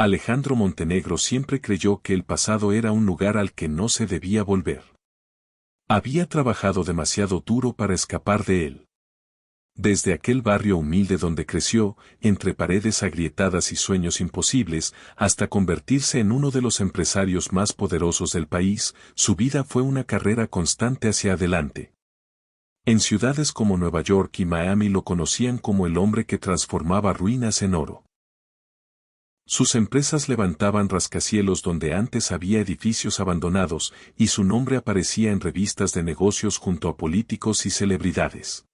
Alejandro Montenegro siempre creyó que el pasado era un lugar al que no se debía volver. Había trabajado demasiado duro para escapar de él. Desde aquel barrio humilde donde creció, entre paredes agrietadas y sueños imposibles, hasta convertirse en uno de los empresarios más poderosos del país, su vida fue una carrera constante hacia adelante. En ciudades como Nueva York y Miami lo conocían como el hombre que transformaba ruinas en oro. Sus empresas levantaban rascacielos donde antes había edificios abandonados, y su nombre aparecía en revistas de negocios junto a políticos y celebridades.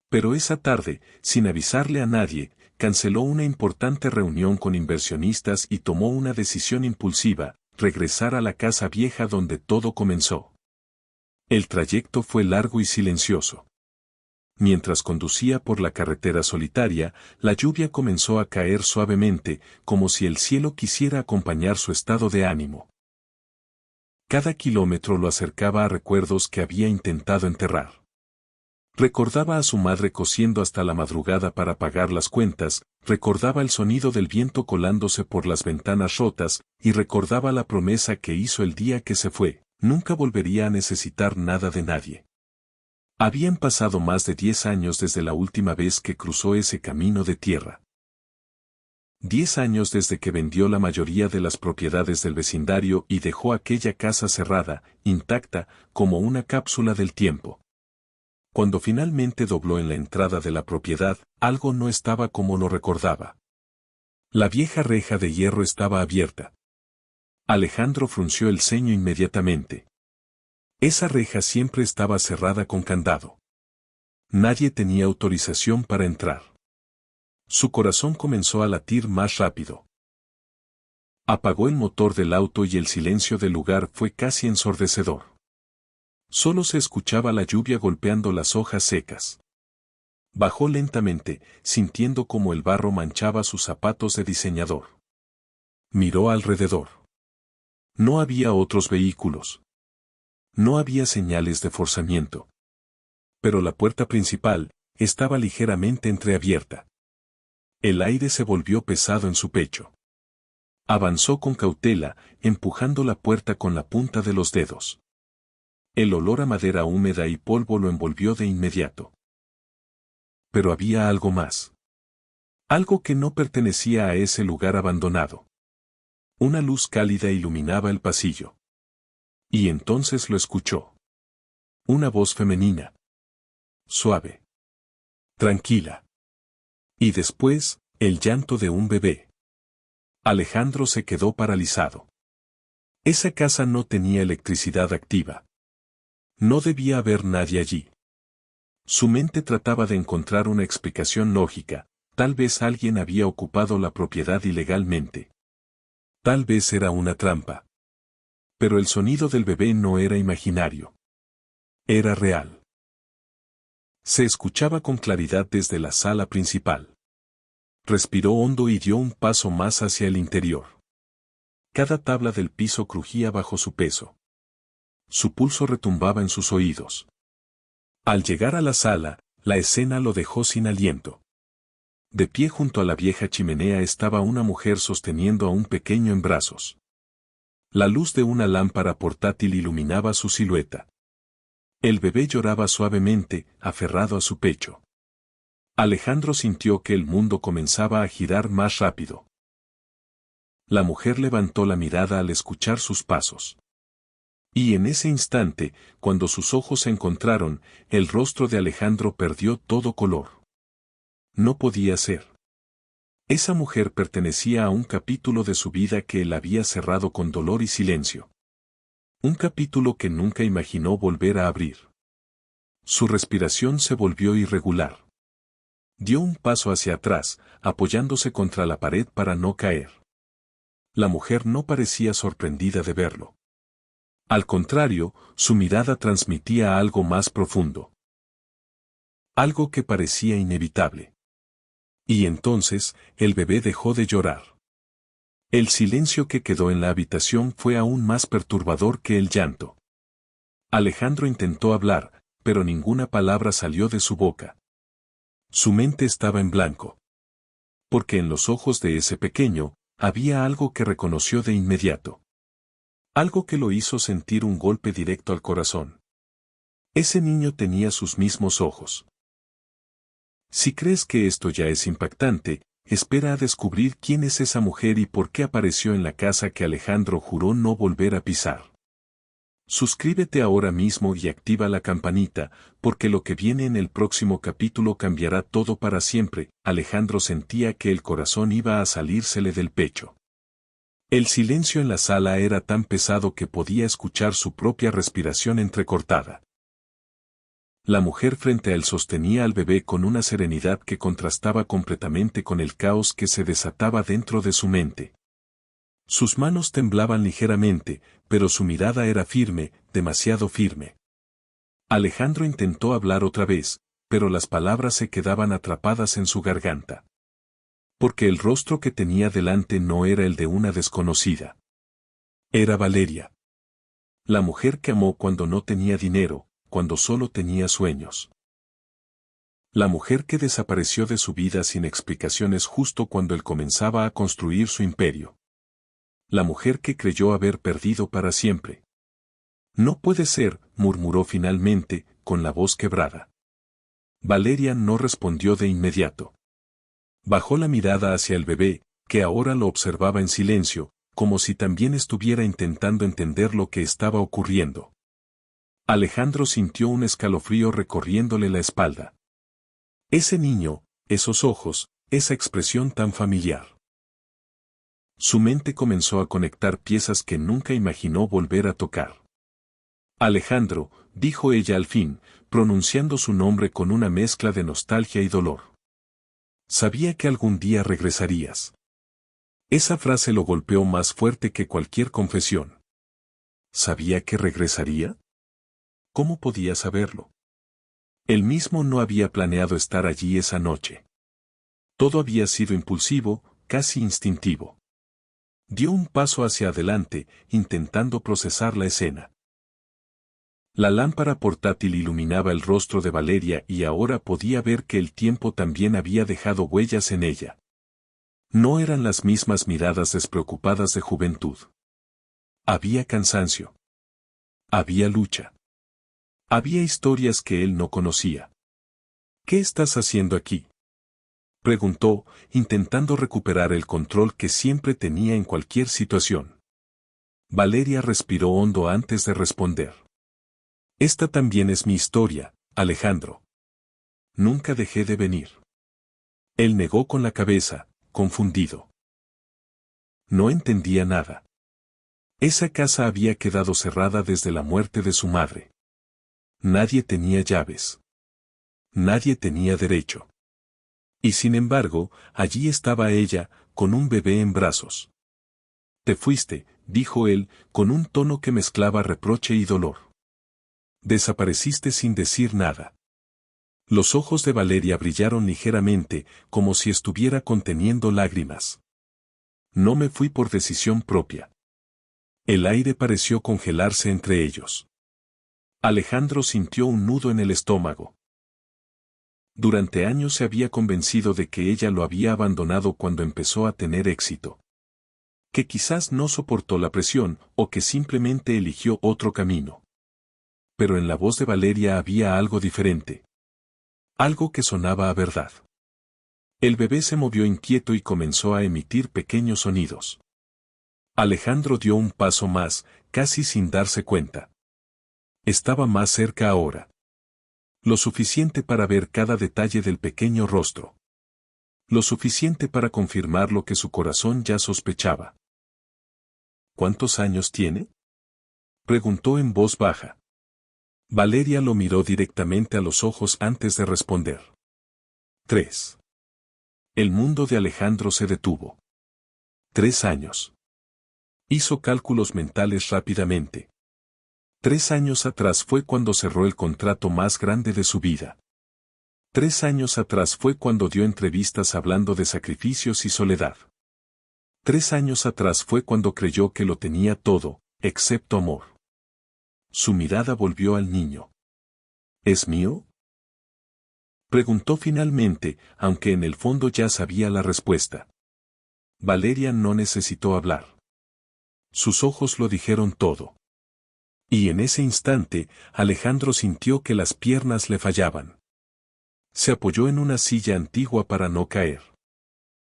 Pero esa tarde, sin avisarle a nadie, canceló una importante reunión con inversionistas y tomó una decisión impulsiva: regresar a la casa vieja donde todo comenzó. El trayecto fue largo y silencioso. Mientras conducía por la carretera solitaria, la lluvia comenzó a caer suavemente, como si el cielo quisiera acompañar su estado de ánimo. Cada kilómetro lo acercaba a recuerdos que había intentado enterrar. Recordaba a su madre cosiendo hasta la madrugada para pagar las cuentas, recordaba el sonido del viento colándose por las ventanas rotas, y recordaba la promesa que hizo el día que se fue: nunca volvería a necesitar nada de nadie. Habían pasado más de 10 años desde la última vez que cruzó ese camino de tierra. 10 años desde que vendió la mayoría de las propiedades del vecindario y dejó aquella casa cerrada, intacta, como una cápsula del tiempo. Cuando finalmente dobló en la entrada de la propiedad, algo no estaba como lo recordaba. La vieja reja de hierro estaba abierta. Alejandro frunció el ceño inmediatamente. Esa reja siempre estaba cerrada con candado. Nadie tenía autorización para entrar. Su corazón comenzó a latir más rápido. Apagó el motor del auto y el silencio del lugar fue casi ensordecedor. Solo se escuchaba la lluvia golpeando las hojas secas. Bajó lentamente, sintiendo cómo el barro manchaba sus zapatos de diseñador. Miró alrededor. No había otros vehículos. No había señales de forzamiento. Pero la puerta principal estaba ligeramente entreabierta. El aire se volvió pesado en su pecho. Avanzó con cautela, empujando la puerta con la punta de los dedos. El olor a madera húmeda y polvo lo envolvió de inmediato. Pero había algo más. Algo que no pertenecía a ese lugar abandonado. Una luz cálida iluminaba el pasillo. Y entonces lo escuchó. Una voz femenina. Suave. Tranquila. Y después, el llanto de un bebé. Alejandro se quedó paralizado. Esa casa no tenía electricidad activa. No debía haber nadie allí. Su mente trataba de encontrar una explicación lógica: tal vez alguien había ocupado la propiedad ilegalmente. Tal vez era una trampa. Pero el sonido del bebé no era imaginario. Era real. Se escuchaba con claridad desde la sala principal. Respiró hondo y dio un paso más hacia el interior. Cada tabla del piso crujía bajo su peso. Su pulso retumbaba en sus oídos. Al llegar a la sala, la escena lo dejó sin aliento. De pie junto a la vieja chimenea estaba una mujer sosteniendo a un pequeño en brazos. La luz de una lámpara portátil iluminaba su silueta. El bebé lloraba suavemente, aferrado a su pecho. Alejandro sintió que el mundo comenzaba a girar más rápido. La mujer levantó la mirada al escuchar sus pasos. Y en ese instante, cuando sus ojos se encontraron, el rostro de Alejandro perdió todo color. No podía ser. Esa mujer pertenecía a un capítulo de su vida que él había cerrado con dolor y silencio. Un capítulo que nunca imaginó volver a abrir. Su respiración se volvió irregular. Dio un paso hacia atrás, apoyándose contra la pared para no caer. La mujer no parecía sorprendida de verlo. Al contrario, su mirada transmitía algo más profundo. Algo que parecía inevitable. Y entonces, el bebé dejó de llorar. El silencio que quedó en la habitación fue aún más perturbador que el llanto. Alejandro intentó hablar, pero ninguna palabra salió de su boca. Su mente estaba en blanco. Porque en los ojos de ese pequeño, había algo que reconoció de inmediato. Algo que lo hizo sentir un golpe directo al corazón. Ese niño tenía sus mismos ojos. Si crees que esto ya es impactante, espera a descubrir quién es esa mujer y por qué apareció en la casa que Alejandro juró no volver a pisar. Suscríbete ahora mismo y activa la campanita, porque lo que viene en el próximo capítulo cambiará todo para siempre. Alejandro sentía que el corazón iba a salírsele del pecho. El silencio en la sala era tan pesado que podía escuchar su propia respiración entrecortada. La mujer frente a él sostenía al bebé con una serenidad que contrastaba completamente con el caos que se desataba dentro de su mente. Sus manos temblaban ligeramente, pero su mirada era firme, demasiado firme. Alejandro intentó hablar otra vez, pero las palabras se quedaban atrapadas en su garganta. Porque el rostro que tenía delante no era el de una desconocida. Era Valeria. La mujer que amó cuando no tenía dinero, cuando solo tenía sueños. La mujer que desapareció de su vida sin explicaciones justo cuando él comenzaba a construir su imperio. La mujer que creyó haber perdido para siempre. No puede ser, murmuró finalmente, con la voz quebrada. Valeria no respondió de inmediato. Bajó la mirada hacia el bebé, que ahora lo observaba en silencio, como si también estuviera intentando entender lo que estaba ocurriendo. Alejandro sintió un escalofrío recorriéndole la espalda. Ese niño, esos ojos, esa expresión tan familiar. Su mente comenzó a conectar piezas que nunca imaginó volver a tocar. Alejandro, dijo ella al fin, pronunciando su nombre con una mezcla de nostalgia y dolor. Sabía que algún día regresarías. Esa frase lo golpeó más fuerte que cualquier confesión. ¿Sabía que regresaría? ¿Cómo podía saberlo? Él mismo no había planeado estar allí esa noche. Todo había sido impulsivo, casi instintivo. Dio un paso hacia adelante, intentando procesar la escena. La lámpara portátil iluminaba el rostro de Valeria y ahora podía ver que el tiempo también había dejado huellas en ella. No eran las mismas miradas despreocupadas de juventud. Había cansancio. Había lucha. Había historias que él no conocía. ¿Qué estás haciendo aquí?, preguntó, intentando recuperar el control que siempre tenía en cualquier situación. Valeria respiró hondo antes de responder. Esta también es mi historia, Alejandro. Nunca dejé de venir. Él negó con la cabeza, confundido. No entendía nada. Esa casa había quedado cerrada desde la muerte de su madre. Nadie tenía llaves. Nadie tenía derecho. Y sin embargo, allí estaba ella, con un bebé en brazos. Te fuiste, dijo él, con un tono que mezclaba reproche y dolor. Desapareciste sin decir nada. Los ojos de Valeria brillaron ligeramente, como si estuviera conteniendo lágrimas. No me fui por decisión propia. El aire pareció congelarse entre ellos. Alejandro sintió un nudo en el estómago. Durante años se había convencido de que ella lo había abandonado cuando empezó a tener éxito. Que quizás no soportó la presión, o que simplemente eligió otro camino. Pero en la voz de Valeria había algo diferente. Algo que sonaba a verdad. El bebé se movió inquieto y comenzó a emitir pequeños sonidos. Alejandro dio un paso más, casi sin darse cuenta. Estaba más cerca ahora. Lo suficiente para ver cada detalle del pequeño rostro. Lo suficiente para confirmar lo que su corazón ya sospechaba. ¿Cuántos años tiene?, preguntó en voz baja. Valeria lo miró directamente a los ojos antes de responder. 3. El mundo de Alejandro se detuvo. 3 años. Hizo cálculos mentales rápidamente. 3 años atrás fue cuando cerró el contrato más grande de su vida. 3 años atrás fue cuando dio entrevistas hablando de sacrificios y soledad. 3 años atrás fue cuando creyó que lo tenía todo, excepto amor. Su mirada volvió al niño. ¿Es mío?, preguntó finalmente, aunque en el fondo ya sabía la respuesta. Valeria no necesitó hablar. Sus ojos lo dijeron todo. Y en ese instante, Alejandro sintió que las piernas le fallaban. Se apoyó en una silla antigua para no caer.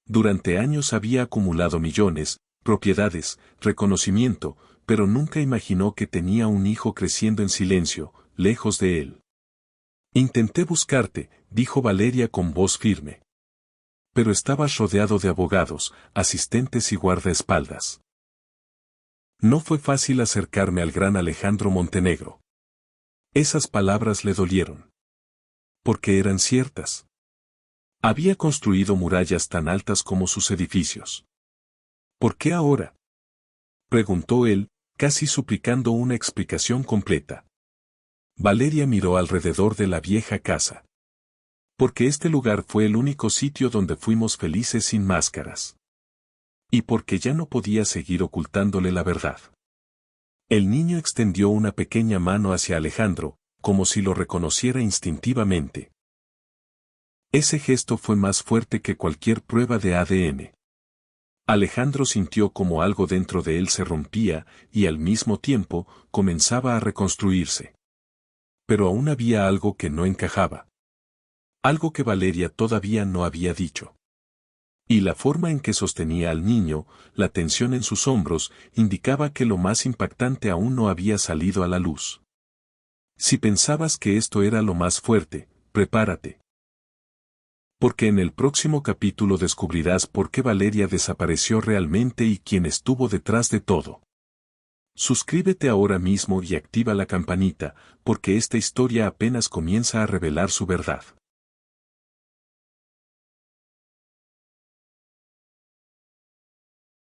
Durante años había acumulado millones, propiedades, reconocimiento, pero nunca imaginó que tenía un hijo creciendo en silencio, lejos de él. Intenté buscarte, dijo Valeria con voz firme. Pero estabas rodeado de abogados, asistentes y guardaespaldas. No fue fácil acercarme al gran Alejandro Montenegro. Esas palabras le dolieron. Porque eran ciertas. Había construido murallas tan altas como sus edificios. ¿Por qué ahora?, preguntó él, casi suplicando una explicación completa. Valeria miró alrededor de la vieja casa. Porque este lugar fue el único sitio donde fuimos felices sin máscaras. Y porque ya no podía seguir ocultándole la verdad. El niño extendió una pequeña mano hacia Alejandro, como si lo reconociera instintivamente. Ese gesto fue más fuerte que cualquier prueba de ADN. Alejandro sintió como algo dentro de él se rompía y al mismo tiempo comenzaba a reconstruirse. Pero aún había algo que no encajaba. Algo que Valeria todavía no había dicho. Y la forma en que sostenía al niño, la tensión en sus hombros, indicaba que lo más impactante aún no había salido a la luz. Si pensabas que esto era lo más fuerte, prepárate. Porque en el próximo capítulo descubrirás por qué Valeria desapareció realmente y quién estuvo detrás de todo. Suscríbete ahora mismo y activa la campanita, porque esta historia apenas comienza a revelar su verdad.